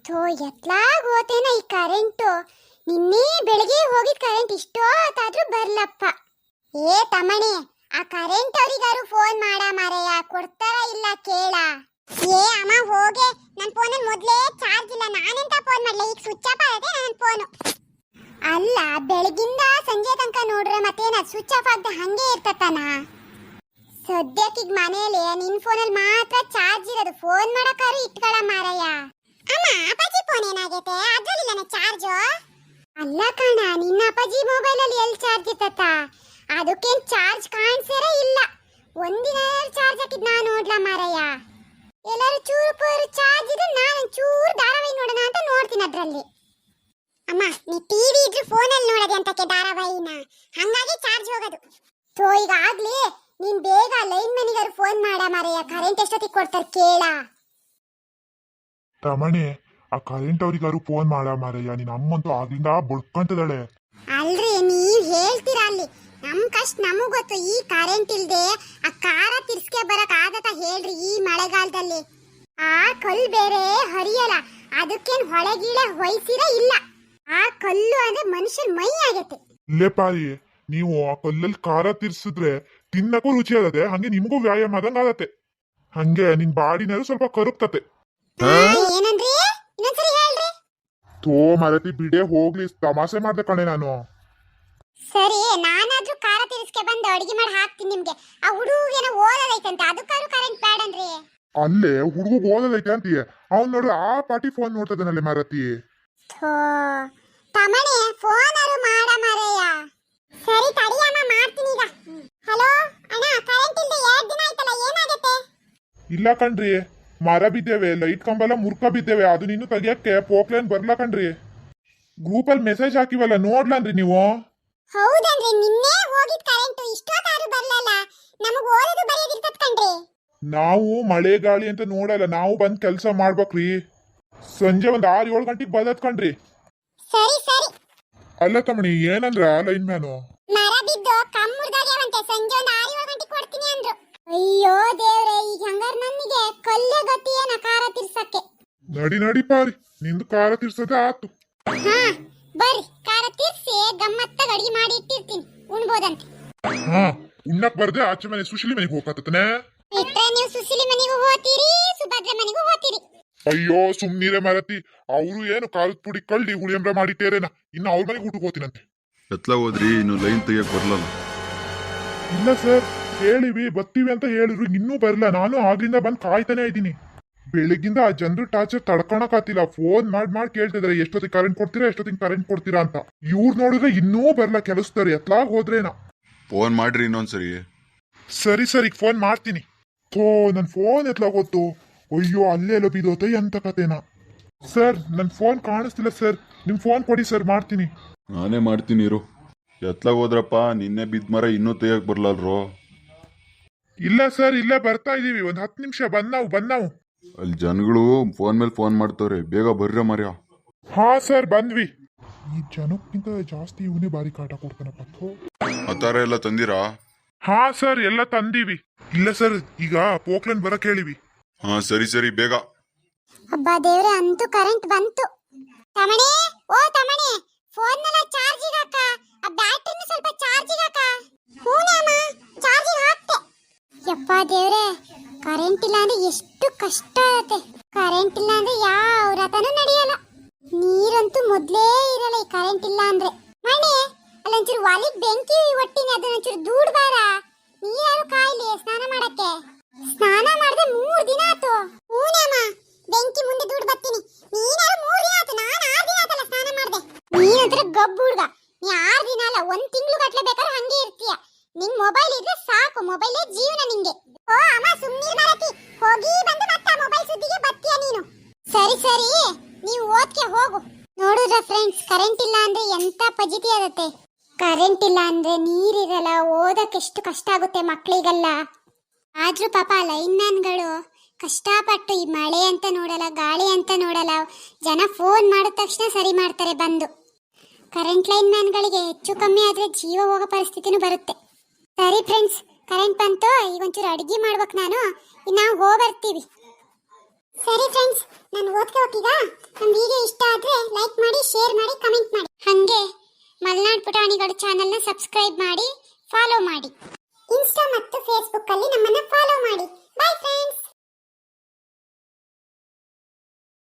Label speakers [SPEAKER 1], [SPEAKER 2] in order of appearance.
[SPEAKER 1] ಥೋ ಎತ್ಲಾಗ ಹೋತೇನ ಈ ಕರೆಂಟು. ನಿನ್ನೆ ಬೆಳಗ್ಗೆ ಹೋಗಿದ್ ಕರೆಂಟ್ ಇಷ್ಟೊತ್ತಾದ್ರೂ ಬರ್ಲಪ್ಪ. ಏ ತಮ್ಮಣಿ, ಆ ಕರೆಂಟ್ ಅವ್ರಿಗಾರು ಫೋನ್ ಮಾಡ ಮಾರಯ್ಯ, ಕೊಡ್ತಾರ ಇಲ್ಲ ಕೇಳ. ಏ ಅಮ್ಮ ಹೋಗೆ, ನನ್ನ ಫೋನಲ್ಲಿ ಮೊದಲೇ ಚಾರ್ಜ್ ಇಲ್ಲ, ನಾನೆಂತ ಫೋನ್ ಮಾಡ್ಲಿ, ಈಗ ಸ್ವಿಚ್ ಆಫ್ ಆಗದೆ ನನ್ನ ಫೋನು. ಅಲ್ಲ ಬೆಳಗಿಂದ ಸಂಜೆ ತನಕ ನೋಡ್ರೆ ಮತ್ತೇನ ಸ್ವಿಚ್ ಆಫ್ ಆಗದೆ ಹಂಗೆ ಇರ್ತತನ. ಸದ್ಯಕ್ಕೀಗ ಮನೇಲಿ ನಿನ್ ಫೋನಲ್ಲಿ ಮಾತ್ರ ಚಾರ್ಜ್ ಇರೋದು, ಫೋನ್ ಮಾಡಕ್ಕಾರು ಇಟ್ಕೊಳ ಮಾರಯ್ಯ. ಅಮ್ಮ ಅಪ್ಪಾಜಿ ಫೋನ್ ಏನಾಗೈತೆ, ಅದ್ರಲ್ಲಿಲ್ಲನ ಚಾರ್ಜು? ಅಲ್ಲ ಕಣ, ನಿನ್ನ ಅಪ್ಪಾಜಿ ಮೊಬೈಲ್ ಅಲ್ಲಿ ಎಲ್ಲಿ ಚಾರ್ಜ್ ಇರ್ತತ, ಅದಕ್ಕೇನ್ ಚಾರ್ಜ್ ಕಾಣಿಸೇರ ಇಲ್ಲ. ಒಂದಿನ ಚಾರ್ಜ್ ಹಾಕಿದ್ ನಾ ನೋಡ್ಲಾ ಮಾರಯ್ಯ. ಎಲ್ಲರೂ ಚೂರು ಪೂರು ಚಾರ್ಜ್ ಇದ್ರೆ ನಾನು ಚೂರು ಧಾರಾವಾಹಿ ನೋಡೋಣ ಅಂತ ನೋಡ್ತೀನಿ ಅದ್ರಲ್ಲಿ. ಅಮ್ಮ ನೀ ಟಿವಿ ಇದ್ರೆ ಫೋನಲ್ಲಿ ನೋಡೋದು ಅಂತಕ್ಕೆ ಧಾರಾವಾಹಿನ, ಹಂಗಾಗಿ ಚಾರ್ಜ್ ಹೋಗೋದು. ಸೊ ಈಗ ಆಗ್ಲಿ ನೀನ್ ಬೇಗ ಲೈನ್ ಮನಿಗಾರು ಫೋನ್ ಮಾಡ ಮಾರಯ್ಯ, ಕರೆಂಟ್ ಎಷ್ಟೊತ್ತಿಗೆ ಕೊಡ್ತಾರ ಕೇಳ.
[SPEAKER 2] ರಮಣಿ, ಆ ಕರೆಂಟ್ ಅವ್ರಿಗಾರು ಫೋನ್ ಮಾಡ ಮಾರಯ್ಯ, ನಿನ್ನ ಅಮ್ಮಂತೂ ಆಗ್ಲಿಂದ ಬಡ್ಕೊಂತದಾಳೆ.
[SPEAKER 1] ಅಲ್ರಿ ನೀವ್ ಹೇಳ್ತೀರಾ ಅಲ್ಲಿ, ನಮ್ ಕಷ್ಟ ನಮಗ್ ಗೊತ್ತು. ಈ ಕರೆಂಟ್ ಇಲ್ದೆ ಆ ಕಾರ ತಿರ್ಸ್ಕೆ ಬರಕ್ ಆಗತ್ತ ಹೇಳ್ರಿ ಈ ಮಳೆಗಾಲದಲ್ಲಿ? ಆ ಕಲ್ಲು ಬೇರೆ ಹರಿಯಲ್ಲ, ಅದಕ್ಕೇನ್ ಹೊಳೆಗೀಳೆ ಹೊಯ್ಸಿರ ಇಲ್ಲ. ಆ ಕಲ್ಲು ಅಂದ್ರೆ ಮನುಷ್ಯನ್ ಮೈ ಆಗತ್ತೆ.
[SPEAKER 2] ಇಲ್ಲೇ ಪಾರಿ, ನೀವು ಆ ಕಲ್ಲಲ್ಲಿ ಖಾರ ತಿರ್ಸಿದ್ರೆ ತಿನ್ನಕ್ಕೂ ರುಚಿ ಆಗತ್ತೆ, ಹಂಗೆ ನಿಮಗೂ ವ್ಯಾಯಾಮ ಆದಂಗ ಆಗತ್ತೆ. ಹಂಗೆ ನಿನ್ ಬಾಡಿನಾರು ಸ್ವಲ್ಪ ಕರುಗ್ತತೆ.
[SPEAKER 1] ಏನಂದ್ರಿ? ಇನ್ನೊಂದ್ಸರಿ ಹೇಳ್ರಿ.
[SPEAKER 2] ತೋ ಮರತಿ ಬಿಡೆ ಹೋಗ್ಲಿ, ತಮಾಷೆ ಮಾಡ್ದೆ ಕಣೆ ನಾನು.
[SPEAKER 1] ಸರಿ, ನಾನಾದ್ರೂ ಕಾರ ತಿರ್ಸ್ಕೆ ಬಂದು ಅಡಿಗೆ ಮಾಡಿ ಹಾಕ್ತೀನಿ ನಿಮ್ಗೆ. ಆ ಹುಡುಗೇನ ಓದೋದೈತಂತೆ, ಅದಕ್ಕಾದ್ರೂ ಕರೆಂಟ್ ಬೇಡನ್ರಿ.
[SPEAKER 2] ಅಲ್ಲೇ ಹುಡುಗ ಓದೋದೈತೆ ಅಂತೀಯ, ಅವ್ನ್ ನೋಡ್ರಿ ಆ ಪಾಟಿ ಫೋನ್ ನೋಡ್ತದನಲ್ಲಿ ಮರತಿ.
[SPEAKER 1] ತಮಣಿ ಫೋನಾರು ಮಾಡ ಮಾರಯ್ಯ. ಸರಿ ತಡಿಯಮ್ಮ, ಮಾಡ್ತೀನಿ ಈಗ. ಹಲೋ ಅಣ್ಣ, ಕರೆಂಟ್ ಇಲ್ದೆ 2 ದಿನ ಆಯ್ತಲ್ಲ, ಏನಾಗತ್ತೆ?
[SPEAKER 2] ಇಲ್ಲ ಕಣ್ರಿ, ಮರ ಬಿದ್ದೇವೆ, ಲೈಟ್ ಕಂಬಲ್ಲ ಮುರ್ಕ ಬಿದ್ದೇವೆ, ಅದು ನೀನು ತೆಗಿಯಕ್ಕೆ ಪೋಕ್ಲೇನ್ ಬರ್ಲ ಕಣ್ರಿ. ಗ್ರೂಪಲ್ಲಿ ಮೆಸೇಜ್ ಹಾಕಿವಲ್ಲ, ನೋಡ್ಲನ್ರಿ ನೀವು?
[SPEAKER 1] ಹೌದನ್ರಿ, ನಿನ್ನೆ ಹೋಗಿದ್ ಕರೆಂಟ್ ಇಷ್ಟೊತ್ತಾದ್ರೂ ಬರ್ಲಲ್ಲ. ನಮಗ್ ಓದೋದು ಬರೆಯೋದಿರ್ತದ ಕಣ್ರಿ.
[SPEAKER 2] ನಾವು ಮಳೆ ಗಾಳಿ ಅಂತ ನೋಡಲ್ಲ, ನಾವು ಬಂದ್ ಕೆಲಸ ಮಾಡ್ಬೇಕ್ರಿ. ಸಂಜೆ ಒಂದ್ 6-7 ಗಂಟೆಗೆ ಬದತ್ ಕಣ್ರಿ.
[SPEAKER 1] ಸರಿ ಸರಿ.
[SPEAKER 2] ಅಲ್ಲ ತಮ್ಮಣಿ, ಏನಂದ್ರ ಲೈನ್ ಮ್ಯಾನು?
[SPEAKER 1] ಮರ ಬಿದ್ದು ಕಮ್ಮುರ್ದಾಗ್ಯಾವಂತೆ, ಸಂಜೆ ಒಂದ್ 6-7 ಗಂಟೆಗೆ ಕೊಡ್ತೀನಿ ಅಂದ್ರು. ಅಯ್ಯೋ ದೇವ್ರೆ, ಈಗ ಹಂಗಾರ ನನಗೆ ಕಲ್ಲೇ ಗತಿಯೇನ ಕಾರ ತಿರ್ಸಕ್ಕೆ.
[SPEAKER 2] ನಡಿ ನಡಿ ಪಾರಿ, ನಿಂದು ಕಾರ ತಿರ್ಸದೆ ಆತು.
[SPEAKER 1] ಹಾ ಬರ್ರಿ, ಕಾರ ತಿರ್ಸಿ ಗಮ್ಮತ್ತಾಗ ಅಡಿಗೆ ಮಾಡಿ ಇಟ್ಟಿರ್ತೀನಿ, ಉಣ್ಬೋದಂತೆ.
[SPEAKER 2] ಹಾ, ಉಣ್ಣಕ್ ಬರ್ದೆ ಆಚೆ ಮನೆ ಸುಶೀಲಿ ಮನೆಗೆ ಹೋಗತ್ತನೆ.
[SPEAKER 1] ಇಟ್ರೆ ನೀವು ಸುಶೀಲಿ ಮನೆಗೂ ಹೋಗ್ತೀರಿ, ಸುಭದ್ರ ಮನೆಗೂ ಹೋಗ್ತೀರಿ.
[SPEAKER 2] ಅಯ್ಯೋ ಸುಮ್ನೀರೆ ಮರತಿ, ಅವರು ಏನು ಕಾಲದ ಪುಡಿ ಕಳ್ಳಿ ಹುಳಿಯಂಬ್ರ ಮಾಡಿಟ್ಟೇರೇನ, ಇನ್ನು ಅವ್ರ ಮನೆಗೆ ಊಟಕ್ಕೆ ಹೋಗ್ತೀನಂತೆ.
[SPEAKER 3] ಎತ್ಲ ಹೋದ್ರಿ, ಇನ್ನು ಲೈನ್ ತೆಗಿಯಕ್ ಬರ್ಲಲ್ಲ?
[SPEAKER 2] ಇಲ್ಲ ಸರ್, ಹೇಳಿವಿ ಬರ್ತೀವಿ ಅಂತ ಹೇಳಿದ್ರು, ಇನ್ನೂ ಬರಲ್ಲ. ನಾನು ಆಗ್ಲಿಂದ ಬಂದು ಕಾಯ್ತಾನೆ ಇದ್ದೀನಿ. ಬೆಳಿಗ್ಗಿಂದ ಆ ಜನರು ಟಾರ್ಚರ್ ತಡ್ಕೊಳಕಾತಿಲ್ಲ. ಫೋನ್ ಮಾಡಿ ಕೇಳ್ತಿದಾರೆ, ಎಷ್ಟೊತ್ತಿಗೆ ಕರೆಂಟ್ ಕೊಡ್ತೀರಾ, ಎಷ್ಟೊತ್ತಿಗೆ ಕರೆಂಟ್ ಕೊಡ್ತೀರಾ ಅಂತ. ಇವ್ರು ನೋಡಿದ್ರೆ ಇನ್ನೂ ಬರಲ್ಲ, ಕೆಲಸ್ತಾರೆ. ಎತ್ಲಾಗ ಹೋದ್ರೇನ?
[SPEAKER 3] ಫೋನ್ ಮಾಡ್ರಿ ಇನ್ನೊಂದ್ಸರಿ.
[SPEAKER 2] ಸರಿ ಸರಿ, ಫೋನ್ ಮಾಡ್ತೀನಿ. ಥೋ, ನನ್ನ ಫೋನ್ ಎತ್ಲಾಗ ಗೊತ್ತು. ಅಯ್ಯೋ, ಅಲ್ಲೇ ಎಲ್ಲ ಬಿದ್ದೋತ ಎಂತ ಕತೆನಾ. ಸರ್, ನನ್ನ ಫೋನ್ ಕಾಣಿಸ್ತಿಲ್ಲ ಸರ್, ನಿಮ್ ಫೋನ್ ಕೊಡಿ ಸರ್, ಮಾಡ್ತೀನಿ.
[SPEAKER 3] ನಾನೇ ಮಾಡ್ತೀನಿ ಇರು. ಎತ್ಲಾಗ ಹೋದ್ರಪ್ಪ, ನಿನ್ನೆ ಬಿದ್ದ ಮರ ಇನ್ನೂ ತೆಗಿಯಕ್ ಬರ್ಲಲ್ರೋ?
[SPEAKER 2] ಇಲ್ಲ ಸರ್, ಇಲ್ಲೇ ಬರ್ತಾ ಇದೀವಿ, ಒಂದ್ 10 ನಿಮಿಷ ಬಂದ್ ನಾವು.
[SPEAKER 3] ಅಲ್ಲಿ ಜನಗಳು ಫೋನ್ ಮೇಲೆ ಫೋನ್ ಮಾಡ್ತವ್ರೆ, ಬೇಗ ಬರ್ರ ಮರ್ಯ.
[SPEAKER 2] ಹಾ ಸರ್, ಬಂದ್ವಿ. ಈ ಜನಕ್ಕಿಂತ ಜಾಸ್ತಿ ಇವನೇ ಬಾರಿ ಕಾಟ ಕೊಡ್ತಾನಪ್ಪ.
[SPEAKER 3] ಆತರ ಎಲ್ಲ ತಂದಿರಾ?
[SPEAKER 2] ಹಾ ಸರ್, ಎಲ್ಲ ತಂದೀವಿ. ಇಲ್ಲ ಸರ್, ಈಗ ಪೋಕ್ಲನ್ ಬರಕ್ ಹೇಳಿವಿ.
[SPEAKER 3] ಹಾ ಸರಿ ಸರಿ, ಬೇಗ.
[SPEAKER 1] ಅಬ್ಬಾ ದೇವ್ರೆ, ಅಂತೂ ಕರೆಂಟ್ ಬಂತು. ತಮಣಿ, ಓ ತಮಣಿ, ಫೋನ್ ನೆಲ್ಲ ಚಾರ್ಜಿಗೆ ಹಾಕ, ಆ ಬ್ಯಾಟರಿನ ಸ್ವಲ್ಪ ಚಾರ್ಜಿಗೆ ಹಾಕ. ಹೂನಮ್ಮ, ಚಾರ್ಜಿಗೆ ಹಾಕ್ತೆ. ಯಪ್ಪ ದೇವ್ರೆ, ಕರೆಂಟ್ ಇಲ್ಲ ಅಂದ್ರೆ ಎಷ್ಟು ಕಷ್ಟ ಆಗತ್ತೆ. ಕರೆಂಟ್ ಇಲ್ಲ ಅಂದ್ರೆ ಯಾವ ರಥನೂ ನಡೆಯಲ್ಲ. ನೀರಂತೂ ಮೊದ್ಲೇ ಇರಲ್ಲ ಈ ಕರೆಂಟ್ ಇಲ್ಲ ಅಂದ್ರೆ. ಮಣಿ, ಅಲ್ಲೊಂಚೂರು ಒಲಿಗ್ ಬೆಂಕಿ ಒಟ್ಟಿನಿ, ಅದನ್ನೊಂಚೂರು ದೂಡ್ ಬಾರ. ನೀರಾರು ಕಾಯ್ಲಿ ಸ್ನಾನ ಮಾಡಕ್ಕೆ. ಸ್ನಾನ ಮಾಡ್ದೆ 3 ದಿನ ಆತು. ಹೂನಮ್ಮ, ಬೆಂಕಿ ಮುಂದೆ ದೂಡ್ ಬರ್ತೀನಿ. ನೀನಾರು 3 ದಿನ ಆತು, ನಾನು 6 ದಿನ ಆತಲ್ಲ ಸ್ನಾನ ಮಾಡ್ದೆ. ನೀನಂತರ ಗಬ್ಬು ಹುಡ್ಗ, ನೀ 6 ದಿನ ಅಲ್ಲ 1 ತಿಂಗಳು ಗಟ್ಲೆ ಬೇಕಾದ್ರೆ ಹಂಗೆ ಇರ್ತೀಯ. ನಿನ್ ಮೊಬೈಲ್ ಇದ್ರೆ ಸಾಕು, ಮೊಬೈಲೇ ಜೀವನ ನಿಂಗೆ. ಓ ಅಮ್ಮ, ಸುಮ್ಮನೆ ಮರತಿ, ಹೋಗಿ ಬಂದು ಮತ್ತೆ ಮೊಬೈಲ್ ಸುದ್ದಿಗೆ ಬರ್ತೀಯ ನೀನು. ಸರಿ ಸರಿ, ನೀವು ಓದ್ಕೆ ಹೋಗು. ನೋಡುದ್ರ ಫ್ರೆಂಡ್ಸ್, ಕರೆಂಟ್ ಇಲ್ಲ ಅಂದ್ರೆ ಎಂತ ಪಜಿತಿ ಆಗತ್ತೆ. ಕರೆಂಟ್ ಇಲ್ಲ ಅಂದ್ರೆ ನೀರಿರಲ್ಲ, ಓದಕ್ಕೆ ಎಷ್ಟು ಕಷ್ಟ ಆಗುತ್ತೆ ಮಕ್ಕಳಿಗೆಲ್ಲ. ಆದ್ರೂ ಪಾಪ ಲೈನ್ ಮ್ಯಾನ್ಗಳು ಕಷ್ಟಪಟ್ಟು ಈ ಮಳೆ ಅಂತ ನೋಡಲ್ಲ, ಗಾಳಿ ಅಂತ ನೋಡಲ್ಲ, ಜನ ಫೋನ್ ಮಾಡಿದ ತಕ್ಷಣ ಸರಿ ಮಾಡ್ತಾರೆ ಬಂದು. ಕರೆಂಟ್ ಲೈನ್ ಮ್ಯಾನ್ಗಳಿಗೆ ಹೆಚ್ಚು ಕಮ್ಮಿ ಆದ್ರೆ ಜೀವ ಹೋಗೋ ಪರಿಸ್ಥಿತಿನೂ ಬರುತ್ತೆ. ಸರಿ ಫ್ರೆಂಡ್ಸ್, ಕರೆಂಟ್ ಬಂತು, ಈಗ ಒಂಚೂರು ಅಡುಗೆ ಮಾಡ್ಬೇಕು ನಾನು. ನಾವು ಹೋಗಿ ಬರ್ತೀವಿ. ಸರಿ ಫ್ರೆಂಡ್ಸ್, ನಾನು ಓದ್ಕೋತೀಗ. ನಮ್ಮ ವಿಡಿಯೋ ಇಷ್ಟ ಆದ್ರೆ ಲೈಕ್ ಮಾಡಿ, ಶೇರ್ ಮಾಡಿ, ಕಮೆಂಟ್ ಮಾಡಿ. ಹಂಗೆ ಮಲ್ನಾಡ್ ಪುಟಾಣಿಗಳು ಚಾನೆಲ್ನ ಸಬ್ಸ್ಕ್ರೈಬ್ ಮಾಡಿ, ಫಾಲೋ ಮಾಡಿ. ಇನ್ಸ್ಟಾ ಮತ್ತು ಫೇಸ್ಬುಕ್ ಅಲ್ಲಿ ನಮ್ಮನ್ನ ಫಾಲೋ ಮಾಡಿ.